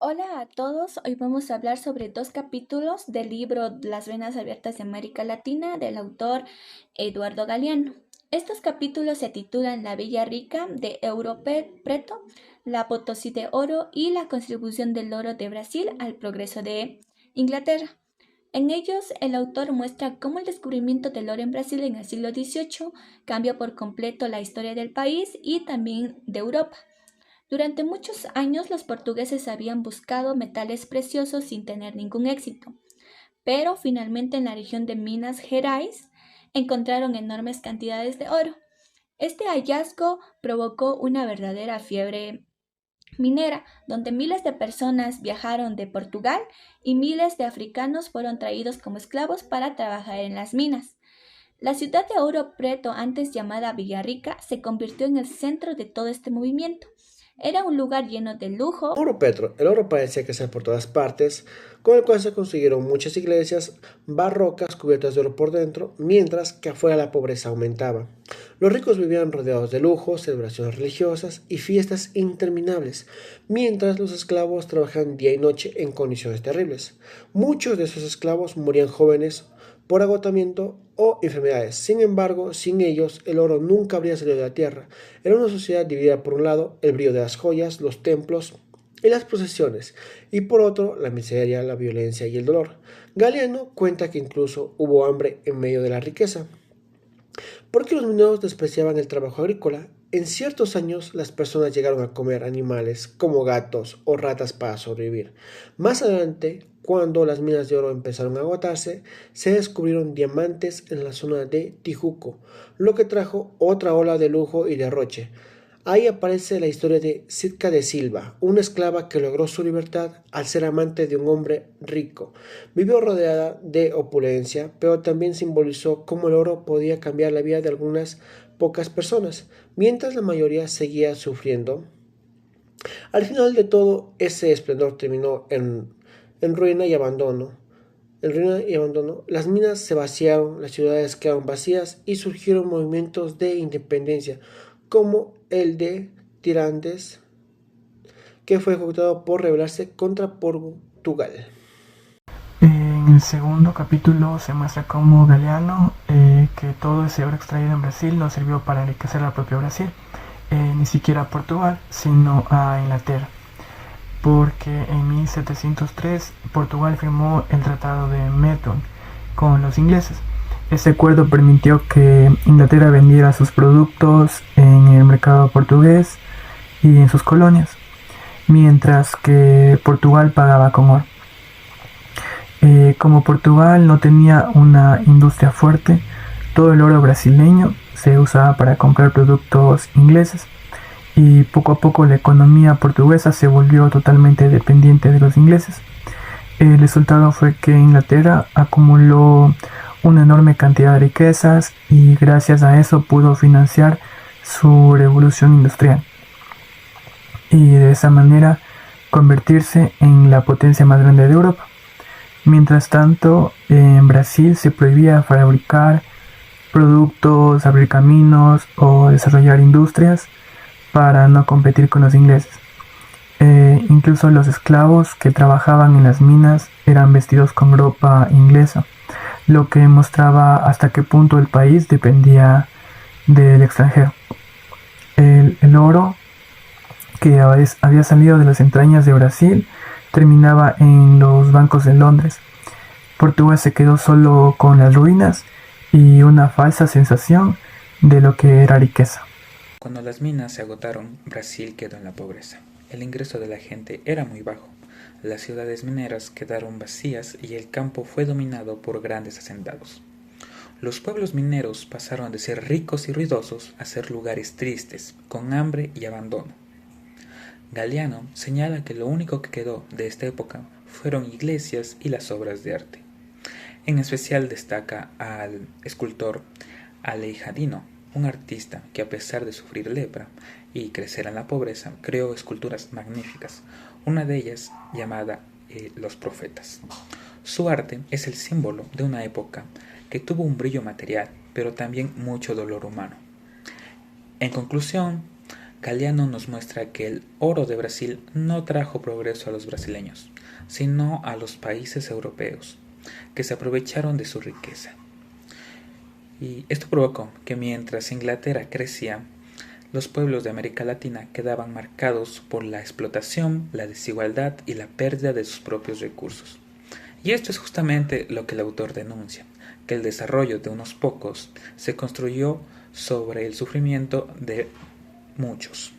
Hola a todos, hoy vamos a hablar sobre dos capítulos del libro Las venas abiertas de América Latina del autor Eduardo Galeano. Estos capítulos se titulan La Villa Rica de Euro Preto, La Potosí de Oro y la contribución del oro de Brasil al progreso de Inglaterra. En ellos, el autor muestra cómo el descubrimiento del oro en Brasil en el siglo XVIII cambia por completo la historia del país y también de Europa. Durante muchos años los portugueses habían buscado metales preciosos sin tener ningún éxito, pero finalmente en la región de Minas Gerais encontraron enormes cantidades de oro. Este hallazgo provocó una verdadera fiebre minera, donde miles de personas viajaron de Portugal y miles de africanos fueron traídos como esclavos para trabajar en las minas. La ciudad de Ouro Preto, antes llamada Villarrica, se convirtió en el centro de todo este movimiento. Era un lugar lleno de lujo. Oro Petro. El oro parecía crecer por todas partes, con el cual se construyeron muchas iglesias barrocas cubiertas de oro por dentro, mientras que afuera la pobreza aumentaba. Los ricos vivían rodeados de lujos, celebraciones religiosas y fiestas interminables, mientras los esclavos trabajaban día y noche en condiciones terribles. Muchos de esos esclavos morían jóvenes por agotamiento o enfermedades. Sin embargo, sin ellos, el oro nunca habría salido de la tierra. Era una sociedad dividida por un lado el brillo de las joyas, los templos y las procesiones, y por otro la miseria, la violencia y el dolor. Galeano cuenta que incluso hubo hambre en medio de la riqueza, porque los mineros despreciaban el trabajo agrícola. En ciertos años las personas llegaron a comer animales como gatos o ratas para sobrevivir. Más adelante, cuando las minas de oro empezaron a agotarse, se descubrieron diamantes en la zona de Tijuco, lo que trajo otra ola de lujo y derroche. Ahí aparece la historia de Sitka de Silva, una esclava que logró su libertad al ser amante de un hombre rico. Vivió rodeada de opulencia, pero también simbolizó cómo el oro podía cambiar la vida de algunas pocas personas, mientras la mayoría seguía sufriendo. Al final de todo, ese esplendor terminó en ruina y abandono. En ruina y abandono, las minas se vaciaron, las ciudades quedaron vacías y surgieron movimientos de independencia, como el de Tirantes, que fue ejecutado por rebelarse contra Portugal. En el segundo capítulo se muestra cómo Galeano, que todo ese oro extraído en Brasil no sirvió para enriquecer al propio Brasil, ni siquiera a Portugal, sino a Inglaterra, porque en 1703 Portugal firmó el Tratado de Methuen con los ingleses. Este acuerdo permitió que Inglaterra vendiera sus productos en el mercado portugués y en sus colonias, mientras que Portugal pagaba con oro. Como Portugal no tenía una industria fuerte, todo el oro brasileño se usaba para comprar productos ingleses y poco a poco la economía portuguesa se volvió totalmente dependiente de los ingleses. El resultado fue que Inglaterra acumuló una enorme cantidad de riquezas y gracias a eso pudo financiar su revolución industrial y de esa manera convertirse en la potencia más grande de Europa. Mientras tanto, en Brasil se prohibía fabricar productos, abrir caminos o desarrollar industrias para no competir con los ingleses. Incluso los esclavos que trabajaban en las minas eran vestidos con ropa inglesa, lo que mostraba hasta qué punto el país dependía del extranjero. El oro que había salido de las entrañas de Brasil terminaba en los bancos de Londres. Portugal se quedó solo con las ruinas y una falsa sensación de lo que era riqueza. Cuando las minas se agotaron, Brasil quedó en la pobreza. El ingreso de la gente era muy bajo. Las ciudades mineras quedaron vacías y el campo fue dominado por grandes hacendados. Los pueblos mineros pasaron de ser ricos y ruidosos a ser lugares tristes, con hambre y abandono. Galeano señala que lo único que quedó de esta época fueron iglesias y las obras de arte. En especial destaca al escultor Aleijadino, un artista que a pesar de sufrir lepra y crecer en la pobreza, creó esculturas magníficas, una de ellas llamada Los Profetas. Su arte es el símbolo de una época que tuvo un brillo material, pero también mucho dolor humano. En conclusión, Galeano nos muestra que el oro de Brasil no trajo progreso a los brasileños, sino a los países europeos, que se aprovecharon de su riqueza. Y esto provocó que mientras Inglaterra crecía, los pueblos de América Latina quedaban marcados por la explotación, la desigualdad y la pérdida de sus propios recursos. Y esto es justamente lo que el autor denuncia, que el desarrollo de unos pocos se construyó sobre el sufrimiento de muchos.